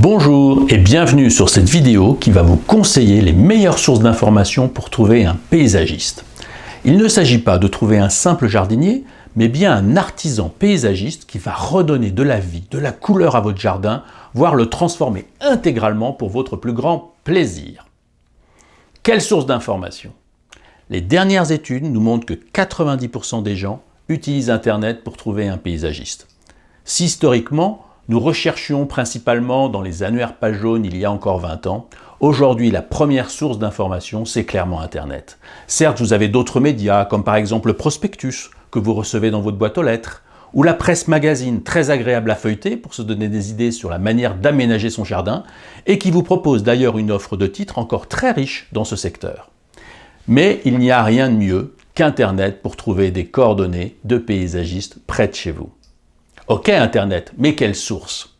Bonjour et bienvenue sur cette vidéo qui va vous conseiller les meilleures sources d'informations pour trouver un paysagiste. Il ne s'agit pas de trouver un simple jardinier, mais bien un artisan paysagiste qui va redonner de la vie, de la couleur à votre jardin, voire le transformer intégralement pour votre plus grand plaisir. Quelle source d'information? Les dernières études nous montrent que 90% des gens utilisent Internet pour trouver un paysagiste. Si historiquement, nous recherchions principalement dans les annuaires pages jaunes il y a encore 20 ans, aujourd'hui la première source d'information c'est clairement Internet. Certes, vous avez d'autres médias comme par exemple le prospectus que vous recevez dans votre boîte aux lettres, ou la presse magazine très agréable à feuilleter pour se donner des idées sur la manière d'aménager son jardin et qui vous propose d'ailleurs une offre de titres encore très riche dans ce secteur. Mais il n'y a rien de mieux qu'Internet pour trouver des coordonnées de paysagistes près de chez vous. Ok Internet, mais quelle source?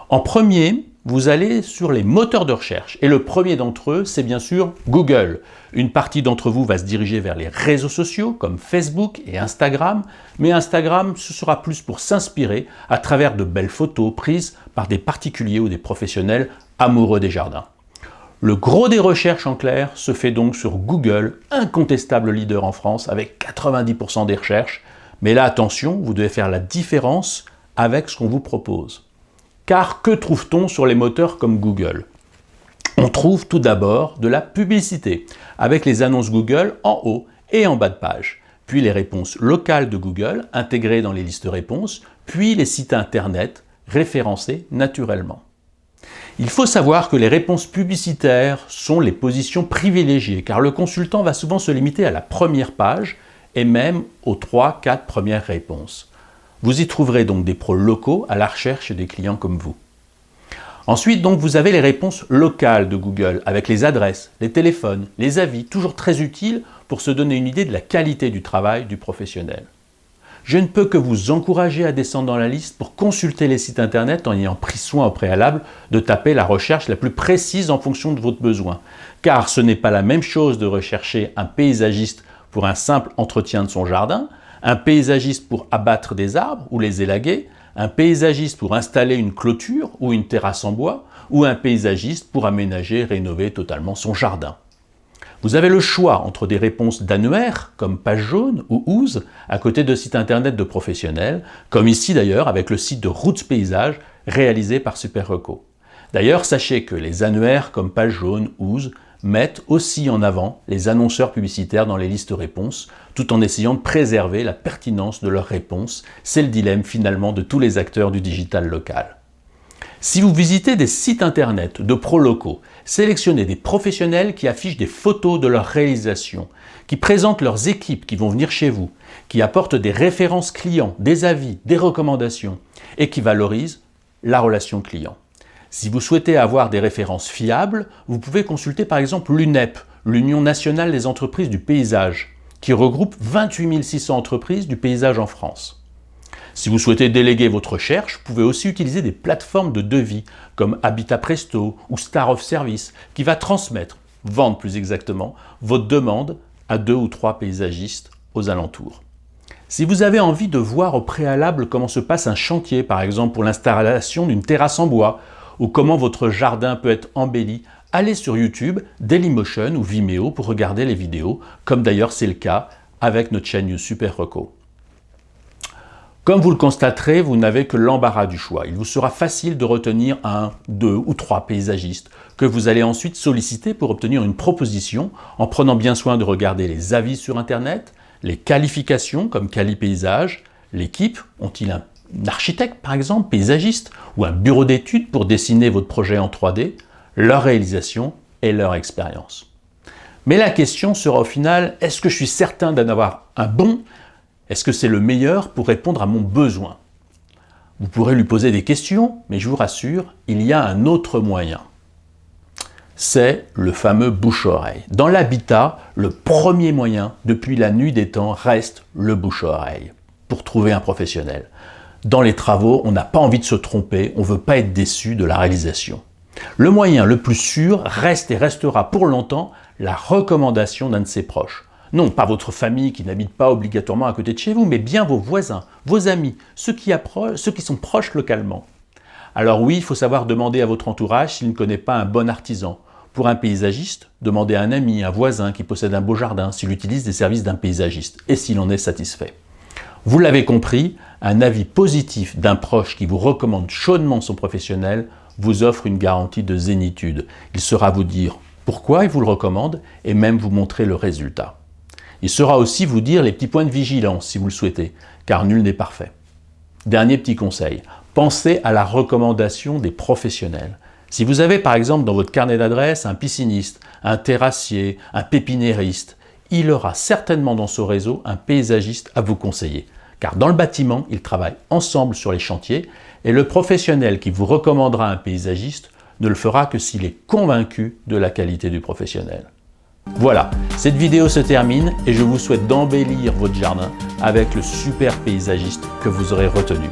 En premier, vous allez sur les moteurs de recherche et le premier d'entre eux, c'est bien sûr Google. Une partie d'entre vous va se diriger vers les réseaux sociaux comme Facebook et Instagram, mais Instagram, ce sera plus pour s'inspirer à travers de belles photos prises par des particuliers ou des professionnels amoureux des jardins. Le gros des recherches en clair se fait donc sur Google, incontestable leader en France avec 90% des recherches. Mais là, attention, vous devez faire la différence avec ce qu'on vous propose. Car que trouve-t-on sur les moteurs comme Google? On trouve tout d'abord de la publicité, avec les annonces Google en haut et en bas de page, puis les réponses locales de Google intégrées dans les listes de réponses, puis les sites internet référencés naturellement. Il faut savoir que les réponses publicitaires sont les positions privilégiées, car le consultant va souvent se limiter à la première page et même aux 3-4 premières réponses. Vous y trouverez donc des pros locaux à la recherche des clients comme vous. Ensuite, donc, vous avez les réponses locales de Google, avec les adresses, les téléphones, les avis, toujours très utiles pour se donner une idée de la qualité du travail du professionnel. Je ne peux que vous encourager à descendre dans la liste pour consulter les sites internet en ayant pris soin au préalable de taper la recherche la plus précise en fonction de votre besoin. Car ce n'est pas la même chose de rechercher un paysagiste pour un simple entretien de son jardin, un paysagiste pour abattre des arbres ou les élaguer, un paysagiste pour installer une clôture ou une terrasse en bois, ou un paysagiste pour aménager et rénover totalement son jardin. Vous avez le choix entre des réponses d'annuaires, comme Page Jaune ou Ooze, à côté de sites internet de professionnels, comme ici d'ailleurs avec le site de Roots Paysage, réalisé par Superreco. D'ailleurs, sachez que les annuaires comme Page Jaune, Ooze, mettent aussi en avant les annonceurs publicitaires dans les listes réponses, tout en essayant de préserver la pertinence de leurs réponses. C'est le dilemme finalement de tous les acteurs du digital local. Si vous visitez des sites internet de pros locaux, sélectionnez des professionnels qui affichent des photos de leur réalisation, qui présentent leurs équipes qui vont venir chez vous, qui apportent des références clients, des avis, des recommandations et qui valorisent la relation client. Si vous souhaitez avoir des références fiables, vous pouvez consulter par exemple l'UNEP, l'Union nationale des entreprises du paysage, qui regroupe 28 600 entreprises du paysage en France. Si vous souhaitez déléguer votre recherche, vous pouvez aussi utiliser des plateformes de devis comme Habitat Presto ou Star of Service, qui va transmettre, vendre plus exactement, votre demande à 2 ou 3 paysagistes aux alentours. Si vous avez envie de voir au préalable comment se passe un chantier, par exemple pour l'installation d'une terrasse en bois, ou comment votre jardin peut être embelli, allez sur YouTube, Dailymotion ou Vimeo pour regarder les vidéos, comme d'ailleurs c'est le cas avec notre chaîne Superreco. Comme vous le constaterez, vous n'avez que l'embarras du choix. Il vous sera facile de retenir 1, 2 ou 3 paysagistes que vous allez ensuite solliciter pour obtenir une proposition en prenant bien soin de regarder les avis sur Internet, les qualifications comme Qualipaysage, l'équipe, ont-ils un architecte par exemple, paysagiste, ou un bureau d'études pour dessiner votre projet en 3D, leur réalisation et leur expérience. Mais la question sera au final, est-ce que je suis certain d'en avoir un bon? Est-ce que c'est le meilleur pour répondre à mon besoin? Vous pourrez lui poser des questions, mais je vous rassure, il y a un autre moyen. C'est le fameux bouche-oreille. Dans l'habitat, le premier moyen, depuis la nuit des temps, reste le bouche-oreille pour trouver un professionnel. Dans les travaux, on n'a pas envie de se tromper, on ne veut pas être déçu de la réalisation. Le moyen le plus sûr reste et restera pour longtemps la recommandation d'un de ses proches. Non, pas votre famille qui n'habite pas obligatoirement à côté de chez vous, mais bien vos voisins, vos amis, ceux qui sont proches localement. Alors oui, il faut savoir demander à votre entourage s'il ne connaît pas un bon artisan. Pour un paysagiste, demandez à un ami, un voisin qui possède un beau jardin s'il utilise des services d'un paysagiste et s'il en est satisfait. Vous l'avez compris, un avis positif d'un proche qui vous recommande chaudement son professionnel vous offre une garantie de zénitude. Il saura vous dire pourquoi il vous le recommande et même vous montrer le résultat. Il saura aussi vous dire les petits points de vigilance si vous le souhaitez, car nul n'est parfait. Dernier petit conseil, pensez à la recommandation des professionnels. Si vous avez par exemple dans votre carnet d'adresses un pisciniste, un terrassier, un pépiniériste, il aura certainement dans son réseau un paysagiste à vous conseiller. Car dans le bâtiment, ils travaillent ensemble sur les chantiers et le professionnel qui vous recommandera un paysagiste ne le fera que s'il est convaincu de la qualité du professionnel. Voilà, cette vidéo se termine et je vous souhaite d'embellir votre jardin avec le super paysagiste que vous aurez retenu.